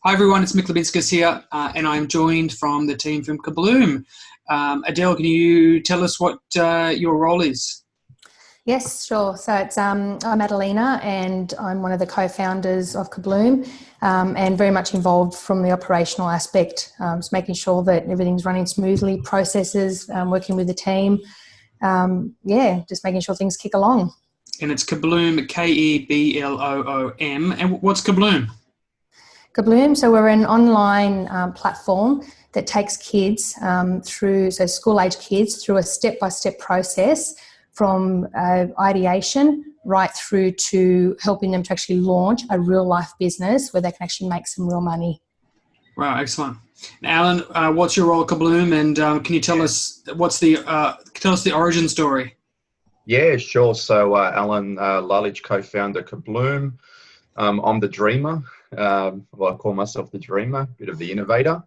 Hi everyone, it's Mick Lebinskas here, and I'm joined from the team from Kebloom. Adele, can you tell us what your role is? Yes, sure. So I'm Adelina, and I'm one of the co-founders of Kebloom, and very much involved from the operational aspect, just making sure that everything's running smoothly, processes, working with the team, just making sure things kick along. And it's Kebloom, Kebloom. And what's Kebloom? Kebloom, so we're an online platform that takes kids school-age kids through a step-by-step process from ideation right through to helping them to actually launch a real-life business where they can actually make some real money. Wow, excellent. Alan, what's your role at Kebloom, and can you tell us the origin story? Yeah, sure. So Alan Lalich, co-founder Kebloom. I'm the dreamer. I call myself the dreamer, bit of the innovator.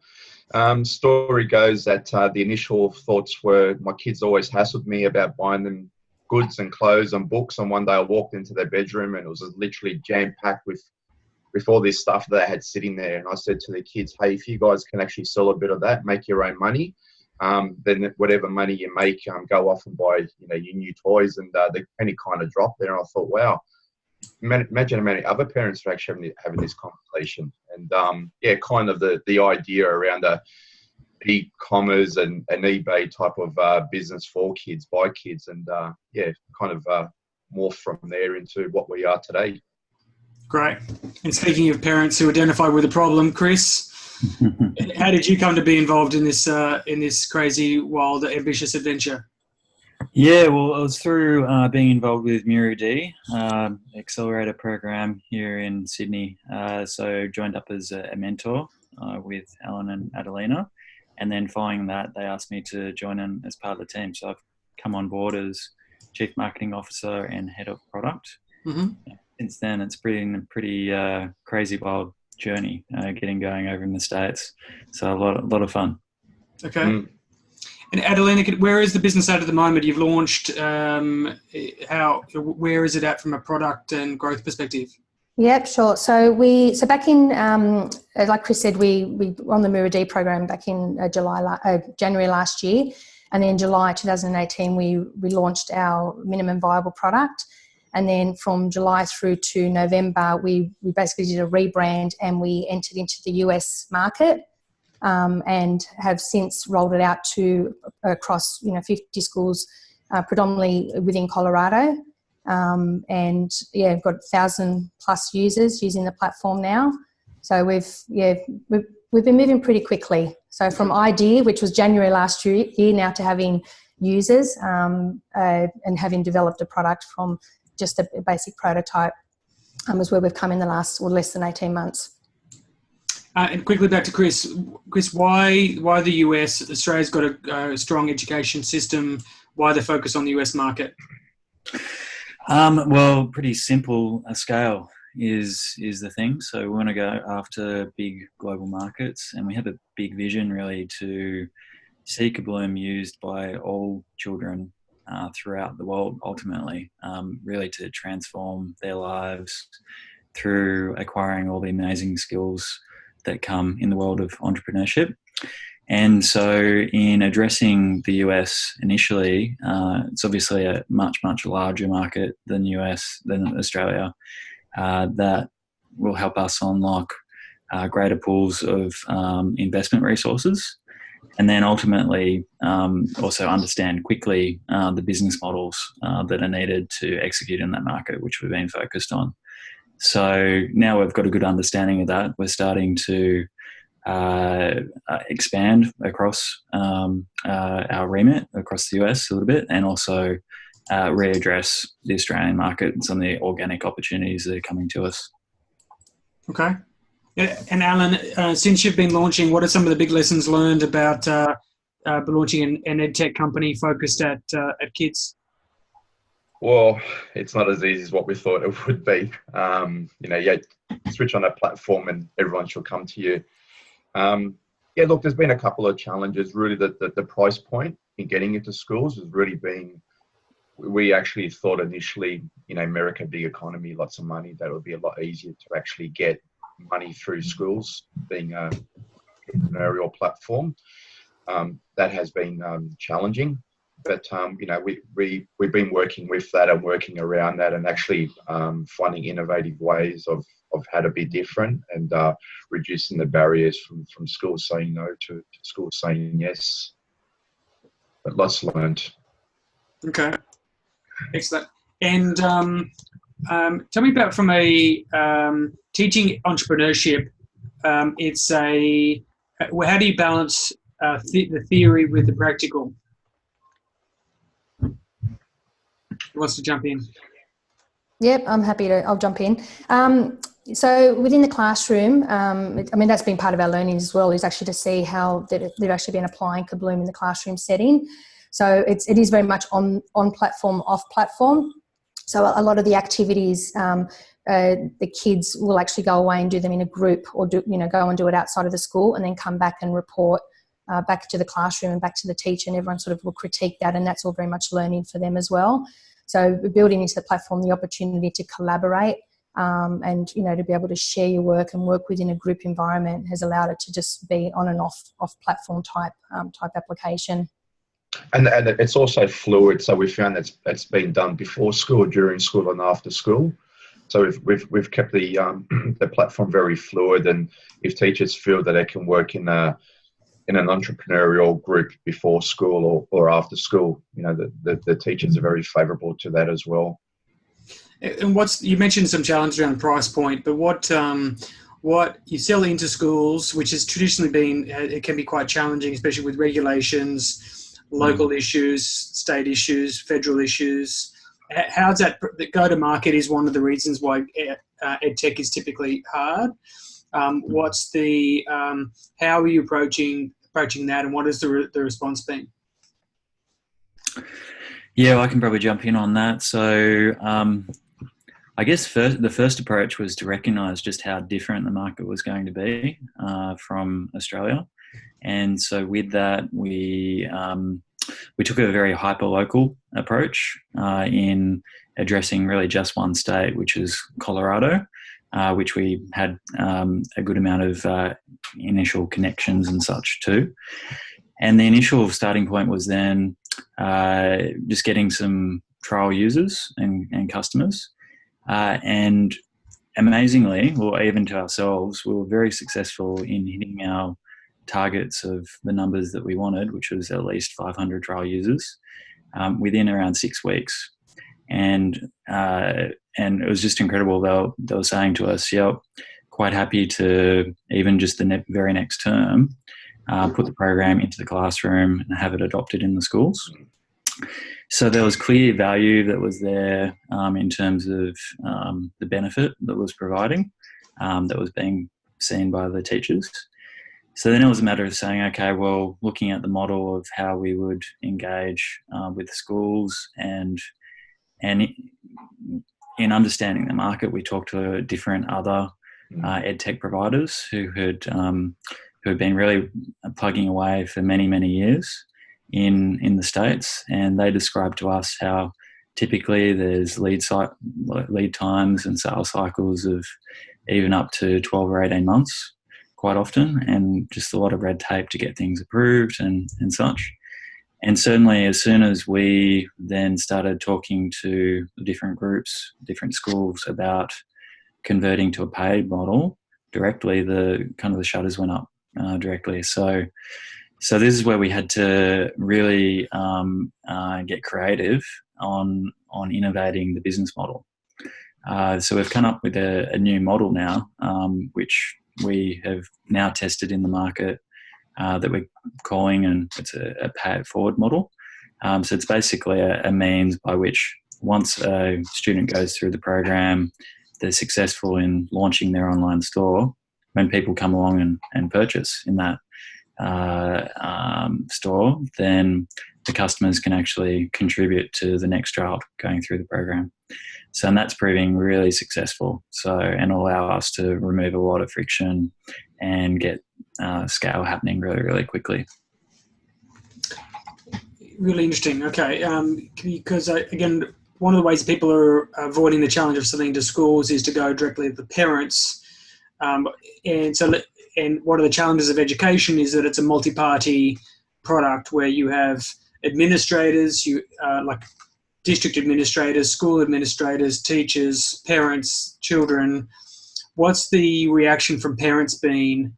Story goes that the initial thoughts were my kids always hassled me about buying them goods and clothes and books. And one day I walked into their bedroom and it was literally jam-packed with all this stuff that they had sitting there. And I said to the kids, hey, if you guys can actually sell a bit of that, make your own money, then whatever money you make, go off and buy your new toys. And the penny kind of dropped there. And I thought, wow. Imagine how many other parents are actually having this conversation, and kind of the idea around e-commerce and an eBay type of business for kids, by kids, and morph from there into what we are today. Great. And speaking of parents who identify with the problem, Chris, how did you come to be involved in this crazy, wild, ambitious adventure? Yeah, well, it was through being involved with MURD, accelerator program here in Sydney. So joined up as a mentor with Alan and Adelina. And then following that, they asked me to join in as part of the team. So I've come on board as Chief Marketing Officer and Head of Product. Mm-hmm. Since then, it's been a pretty crazy, wild journey getting going over in the States. So a lot of fun. Okay. Mm. And Adelina, where is the business at the moment? You've launched. Where is it at from a product and growth perspective? Yep, sure. So back in, like Chris said, we were on the MURD program back in January last year, and then in July 2018 we launched our minimum viable product, and then from July through to November we basically did a rebrand and we entered into the US market. And have since rolled it out to across 50 schools, predominantly within Colorado, and we've got 1,000+ users using the platform now. So we've been moving pretty quickly. So from idea, which was January last year, now to having users and having developed a product from just a basic prototype, is where we've come in the last less than 18 months. And quickly back to Chris. Chris, why the US? Australia's got a strong education system. Why the focus on the US market? Well, pretty simple. A scale is the thing. So we want to go after big global markets, and we have a big vision really to see Kebloom used by all children throughout the world. Ultimately, really to transform their lives through acquiring all the amazing skills that come in the world of entrepreneurship. And so in addressing the US initially, it's obviously a much, much larger market than Australia, that will help us unlock greater pools of investment resources, and then ultimately also understand quickly the business models that are needed to execute in that market, which we've been focused on. So now we've got a good understanding of that. We're starting to expand across our remit across the US a little bit, and also readdress the Australian market and some of the organic opportunities that are coming to us. Okay. And Alan, since you've been launching, what are some of the big lessons learned about launching an edtech company focused at kids? Well, it's not as easy as what we thought it would be. You switch on a platform and everyone should come to you. Look, there's been a couple of challenges. Really, the price point in getting into schools has really been. We actually thought initially, America, big economy, lots of money, that it would be a lot easier to actually get money through schools, being a entrepreneurial platform. That has been challenging, but we've been working with that and working around that, and actually finding innovative ways of how to be different, and reducing the barriers from schools saying no to schools saying yes. But lots learned. Okay, excellent. And tell me about, from a teaching entrepreneurship. It's a how do you balance the theory with the practical? Who wants to jump in? Yep, I'm happy to. I'll jump in. So within the classroom, that's been part of our learning as well, is actually to see how they've actually been applying Kebloom in the classroom setting. So it is very much on platform, off platform. So a lot of the activities, the kids will actually go away and do them in a group, or go and do it outside of the school, and then come back and report back to the classroom and back to the teacher, and everyone sort of will critique that, and that's all very much learning for them as well. So we're building into the platform the opportunity to collaborate, and to be able to share your work and work within a group environment has allowed it to just be on and off platform type application. And it's also fluid. So we found that's been done before school, during school, and after school. So we've kept the platform very fluid, and if teachers feel that they can work in an entrepreneurial group before school or after school, the teachers are very favourable to that as well. And you mentioned some challenges around price point, but what you sell into schools, which has traditionally been, it can be quite challenging, especially with regulations, local issues, state issues, federal issues. How's that? The go-to-market is one of the reasons why EdTech is typically hard. What's the how are you approaching that, and what has the response been? Yeah, I can probably jump in on that. So I guess the first approach was to recognise just how different the market was going to be from Australia, and so with that we took a very hyper-local approach in addressing really just one state, which is Colorado, which we had a good amount of initial connections and such too. And the initial starting point was then just getting some trial users and customers. And amazingly, or even to ourselves, we were very successful in hitting our targets of the numbers that we wanted, which was at least 500 trial users within around 6 weeks. And it was just incredible. They were saying to us, quite happy to even just the very next term put the program into the classroom and have it adopted in the schools. So there was clear value that was there in terms of the benefit that was providing, that was being seen by the teachers. So then it was a matter of saying, okay, well, looking at the model of how we would engage with the schools, and in understanding the market, we talked to different other EdTech providers who had been really plugging away for many, many years in the States, and they described to us how typically there's lead times and sales cycles of even up to 12 or 18 months quite often, and just a lot of red tape to get things approved and such. And certainly as soon as we then started talking to different groups, different schools about converting to a paid model directly, the shutters went up directly. So this is where we had to really get creative on innovating the business model. So we've come up with a new model now, which we have now tested in the market, that we're calling, and it's a pay it forward model. So it's basically a means by which once a student goes through the program, they're successful in launching their online store, when people come along and purchase in that store, then the customers can actually contribute to the next child going through the program. So, and that's proving really successful. So, and allow us to remove a lot of friction and get scale happening really, really quickly. Really interesting. Okay, because again, one of the ways people are avoiding the challenge of selling to schools is to go directly to the parents. And so, and one of the challenges of education is that it's a multi-party product where you have administrators, like district administrators, school administrators, teachers, parents, children. What's the reaction from parents been,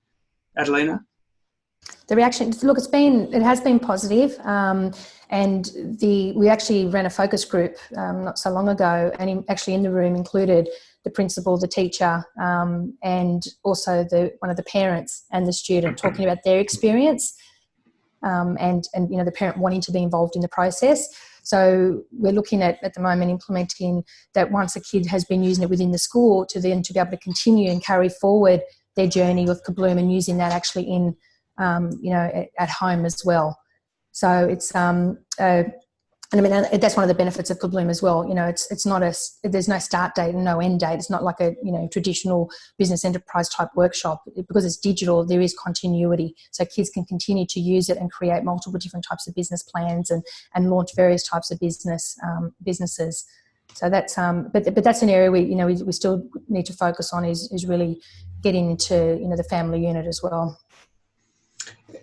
Adelina? The reaction, look, it has been positive, and we actually ran a focus group not so long ago, and actually in the room included the principal, the teacher, and also one of the parents and the student talking about their experience, and the parent wanting to be involved in the process. So we're looking at the moment implementing that once a kid has been using it within the school, to then to be able to continue and carry forward their journey with Kebloom and using that actually in at home as well. So it's and I mean that's one of the benefits of Kebloom as well. It's not there's no start date and no end date. It's not like a traditional business enterprise type workshop. Because it's digital, there is continuity, so kids can continue to use it and create multiple different types of business plans and launch various types of businesses. So that's but that's an area we still need to focus on is really getting into the family unit as well.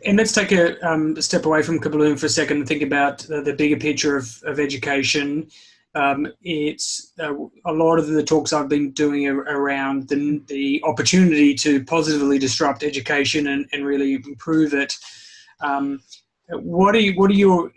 And let's take a step away from Kebloom for a second and think about the bigger picture of education. It's a lot of the talks I've been doing around the opportunity to positively disrupt education and really improve it. What are your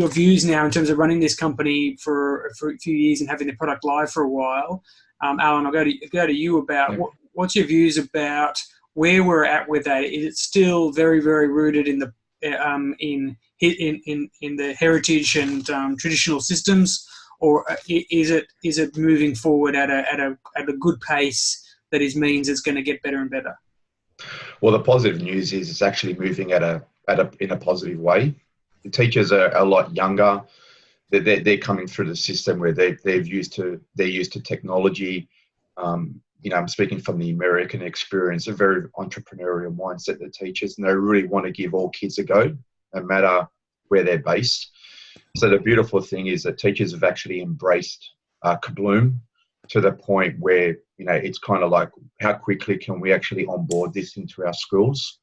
views now in terms of running this company for a few years and having the product live for a while? Alan, I'll go to you about what's your views about where we're at with that. Is it still very, very rooted in the in the heritage and traditional systems, or is it moving forward at a good pace that means it's going to get better and better? Well, the positive news is it's actually moving in a positive way. The teachers are a lot younger. They're coming through the system where they're used to technology. I'm speaking from the American experience, a very entrepreneurial mindset, the teachers, and they really want to give all kids a go, no matter where they're based. So the beautiful thing is that teachers have actually embraced Kebloom to the point where, it's kind of like, how quickly can we actually onboard this into our schools?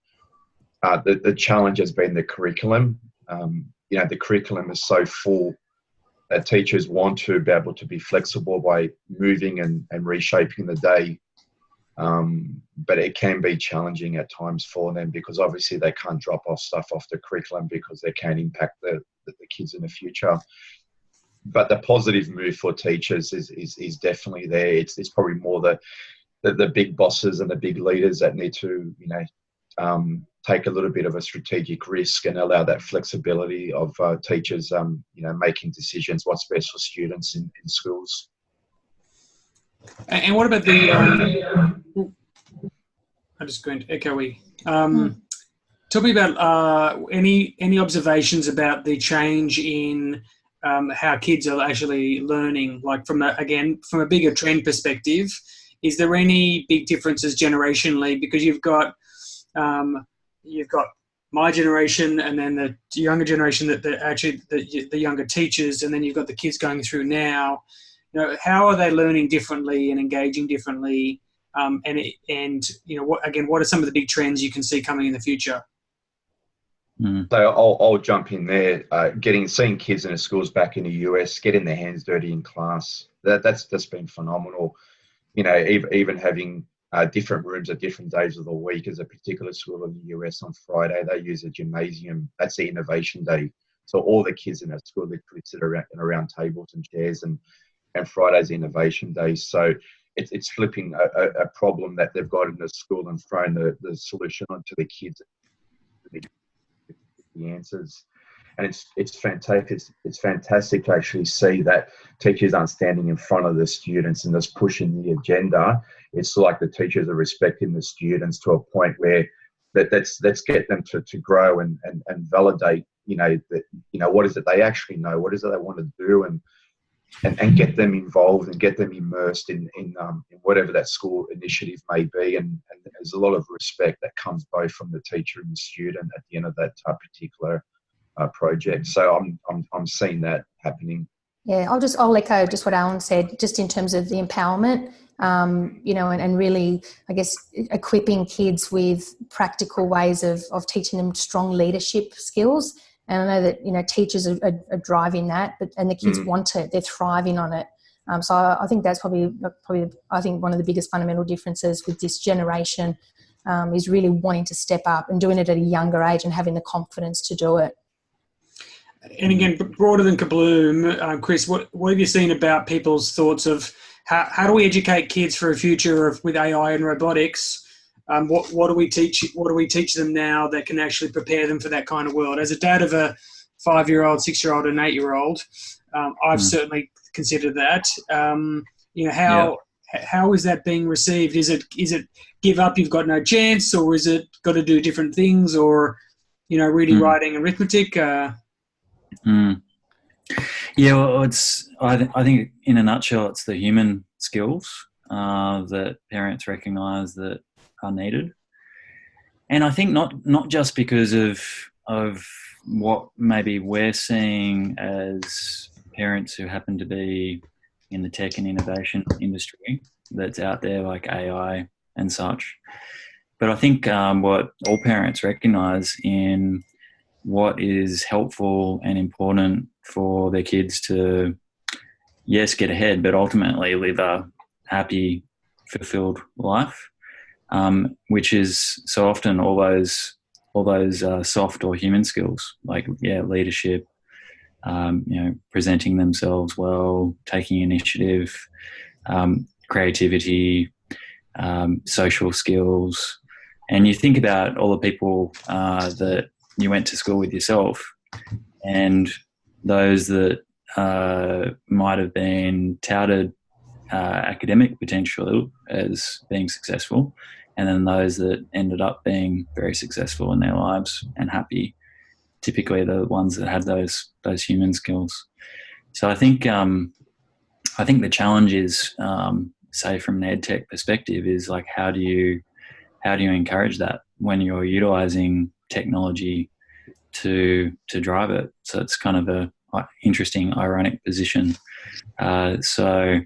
The challenge has been the curriculum. The curriculum is so full that teachers want to be able to be flexible by moving and reshaping the day. But it can be challenging at times for them because obviously they can't drop off stuff off the curriculum because they can impact the kids in the future. But the positive move for teachers is definitely there. It's probably more the big bosses and the big leaders that need to, take a little bit of a strategic risk and allow that flexibility of teachers, making decisions what's best for students in schools. And what about the? I'm just going to echoey. Tell me about any observations about the change in how kids are actually learning. Like from a bigger trend perspective, is there any big differences generationally? Because you've got my generation and then the younger generation the younger teachers, and then you've got the kids going through now. How are they learning differently and engaging differently? What are some of the big trends you can see coming in the future? So I'll jump in there. Seeing kids in the schools back in the US getting their hands dirty in class, that's been phenomenal. Even having different rooms at different days of the week. As a particular school in the US on Friday, they use a gymnasium. That's the innovation day. So all the kids in that school literally sit around tables and chairs, and Friday's innovation day. So it's flipping a problem that they've got in the school and throwing the solution onto the kids, the answers. And it's fantastic. It's fantastic to actually see that teachers aren't standing in front of the students and just pushing the agenda. It's like the teachers are respecting the students to a point where let's get them to grow and validate, what is it they actually know, what is it they want to do, and get them involved and get them immersed in whatever that school initiative may be. And there's a lot of respect that comes both from the teacher and the student at the end of that particular project. So I'm seeing that happening. Yeah, I'll echo just what Alan said, just in terms of the empowerment and really, I guess, equipping kids with practical ways of teaching them strong leadership skills. And I know that, teachers are driving that, and the kids want it. They're thriving on it. So I think that's probably I think one of the biggest fundamental differences with this generation is really wanting to step up and doing it at a younger age and having the confidence to do it. And again, broader than Kebloom, Chris, what have you seen about people's thoughts of how do we educate kids for a future with AI and robotics? What do we teach them now that can actually prepare them for that kind of world? As a dad of a 5-year-old, 6-year-old, and 8-year-old, I've certainly considered that. How is that being received? Is it give up, you've got no chance, or is it got to do different things, or reading, writing, arithmetic? Yeah, well, I think in a nutshell, it's the human skills that parents recognise that are needed, and I think not just because of what maybe we're seeing as parents who happen to be in the tech and innovation industry that's out there, like AI and such, but I think what all parents recognise in what is helpful and important for their kids to, yes, get ahead, but ultimately live a happy, fulfilled life, which is so often all those soft or human skills, like leadership, presenting themselves well, taking initiative, creativity, social skills. And you think about all the people that you went to school with yourself, and those that might have been touted academic potential as being successful, and then those that ended up being very successful in their lives and happy, typically the ones that had those human skills. So I think the challenge is, say from an EdTech perspective, is like how do you encourage that when you're utilizing technology to drive it? So it's kind of a interesting, ironic position. So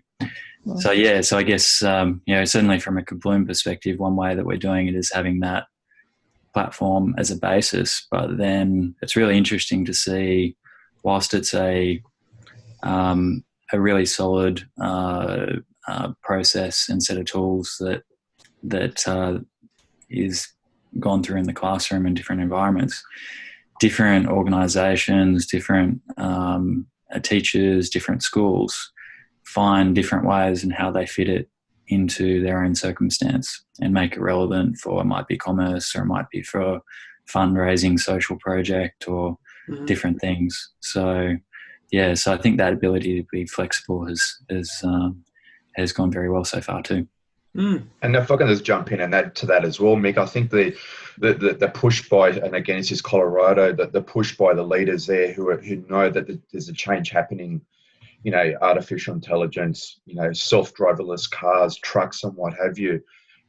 I guess certainly from a Kebloom perspective, one way that we're doing it is having that platform as a basis. But then it's really interesting to see, whilst it's a really solid process and set of tools that is gone through in the classroom in different environments, different organisations, different teachers, different schools find different ways in how they fit it into their own circumstance and make it relevant for, it might be commerce, or it might be for fundraising, social project, or different things. So I think that ability to be flexible has gone very well so far too. And if I can just jump in and add to that as well, Mick, I think the push by, and again, this is Colorado, the push by the leaders there who know that there's a change happening, artificial intelligence, self-driverless cars, trucks, and what have you.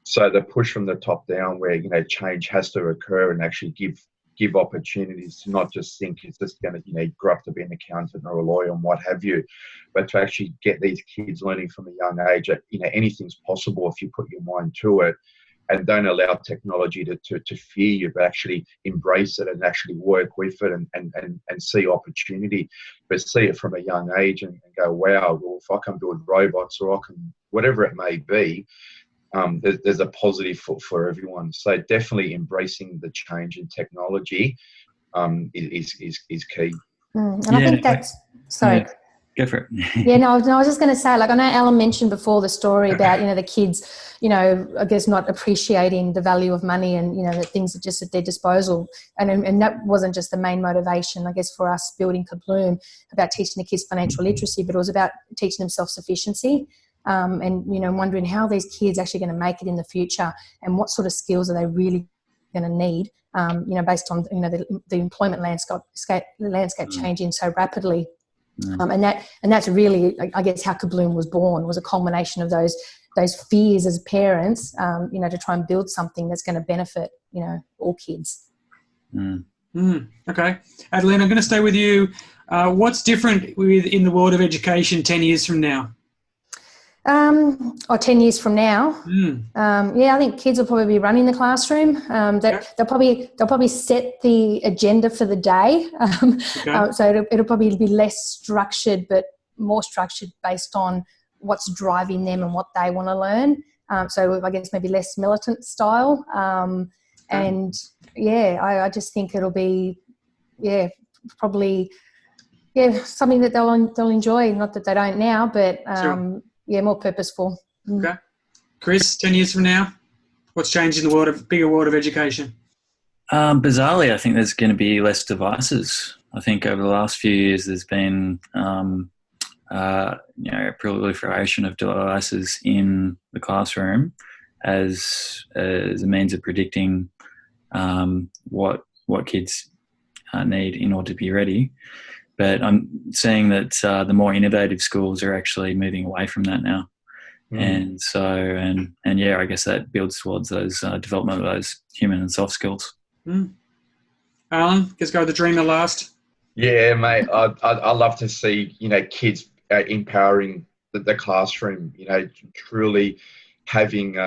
So the push from the top down, where change has to occur and actually give opportunities to not just think it's just going to grow up to be an accountant or a lawyer and what have you, but to actually get these kids learning from a young age that anything's possible if you put your mind to it, and don't allow technology to fear you, but actually embrace it and actually work with it and see opportunity, but see it from a young age and go, wow, well, if I can build robots, or I can, whatever it may be, there's a positive for everyone. So definitely embracing the change in technology is key. And I think that's, sorry. Yeah. Go for it. I was just going to say, I know Alan mentioned before the story about, the kids, I guess not appreciating the value of money and, the things that just at their disposal. And that wasn't just the main motivation, I guess, for us building Kebloom, about teaching the kids financial literacy, but it was about teaching them self-sufficiency. And wondering how these kids actually going to make it in the future, and what sort of skills are they really going to need, based on the employment landscape changing so rapidly, and that's really, I guess, how Kebloom was born, was a culmination of those fears as parents, to try and build something that's going to benefit all kids. Okay, Adeline, I'm going to stay with you. What's different in the world of education 10 years from now? Or 10 years from now. I think kids will probably be running the classroom. They'll probably set the agenda for the day. So it'll probably be less structured, but more structured based on what's driving them and what they want to learn. So I guess maybe less militant style. And I just think it'll be, probably, something that they'll enjoy. Not that they don't now, but more purposeful. Okay, Chris, 10 years from now, what's changed in the bigger world of education? Bizarrely, I think there's going to be less devices. I think over the last few years, there's been a proliferation of devices in the classroom as a means of predicting what kids need in order to be ready. But I'm seeing that the more innovative schools are actually moving away from that now. And so, I guess that builds towards those development of those human and soft skills. Alan, let's go with the dreamer last. Yeah, mate. I love to see, kids empowering the classroom, truly having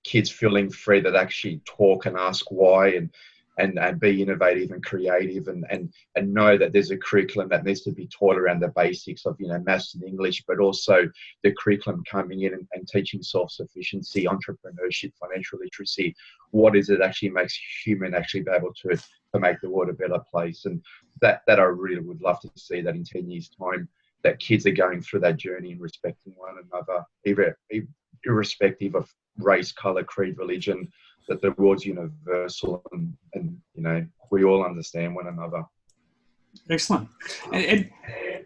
kids feeling free that actually talk and ask why and be innovative and creative and know that there's a curriculum that needs to be taught around the basics of, maths and English, but also the curriculum coming in and teaching self-sufficiency, entrepreneurship, financial literacy. What is it actually makes human actually be able to make the world a better place? And that I really would love to see that in 10 years' time, that kids are going through that journey and respecting one another, irrespective of race, colour, creed, religion, that the world's universal and we all understand one another. Excellent. And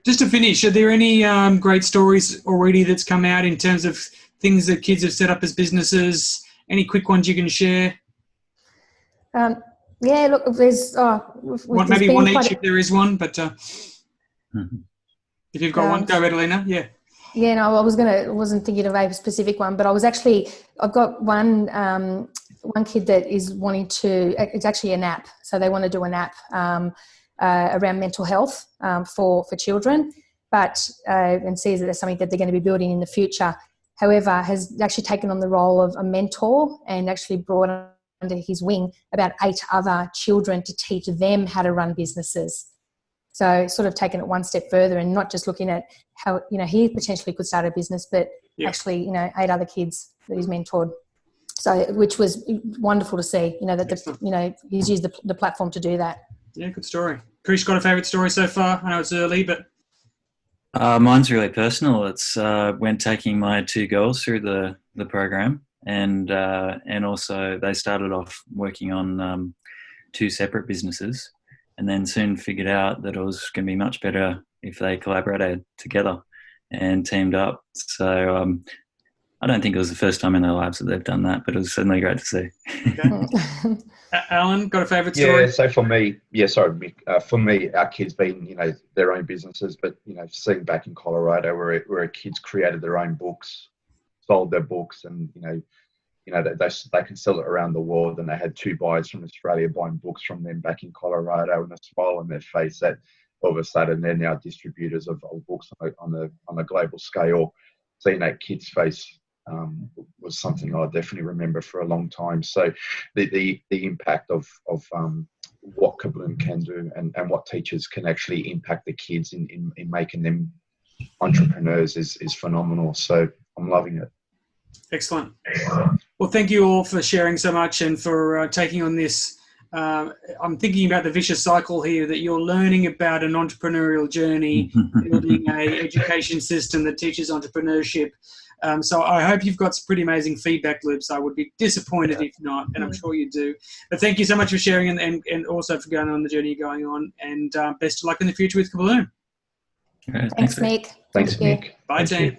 just to finish, are there any great stories already that's come out in terms of things that kids have set up as businesses? Any quick ones you can share? Look, there's... maybe one each if there is one, but if you've got one, go, Edelina. Yeah. Yeah, no, I wasn't thinking of a specific one, but I've got one kid that is wanting to, it's actually an app. So they want to do an app around mental health for children, but and sees that there's something that they're going to be building in the future. However, has actually taken on the role of a mentor and actually brought under his wing about 8 other children to teach them how to run businesses. So sort of taking it one step further and not just looking at how, he potentially could start a business, but actually, 8 other kids that he's mentored. So, which was wonderful to see, that, he's used the platform to do that. Yeah, good story. Chris, got a favourite story so far? I know it's early, but... Mine's really personal. It's when taking my 2 girls through the program and also they started off working on 2 separate businesses. And then soon figured out that it was going to be much better if they collaborated together and teamed up. So I don't think it was the first time in their lives that they've done that, but it was certainly great to see. Okay. Alan, got a favourite story? Yeah, so for me, for me, our kids being, their own businesses, but, seeing back in Colorado where kids created their own books, sold their books and, they can sell it around the world, and they had 2 buyers from Australia buying books from them back in Colorado, and a smile on their face that all of a sudden they're now distributors of books on a global scale. Seeing that kid's face was something I definitely remember for a long time. So the impact of what Kebloom can do and what teachers can actually impact the kids in making them entrepreneurs is phenomenal. So I'm loving it. Excellent. Well, thank you all for sharing so much and for taking on this. I'm thinking about the vicious cycle here, that you're learning about an entrepreneurial journey, building an education system that teaches entrepreneurship. So I hope you've got some pretty amazing feedback loops. I would be disappointed if not, and I'm sure you do. But thank you so much for sharing and also for going on the journey you're going on. And best of luck in the future with Kebloom. Okay, thanks, Mick. Thanks, Mick. Bye, team.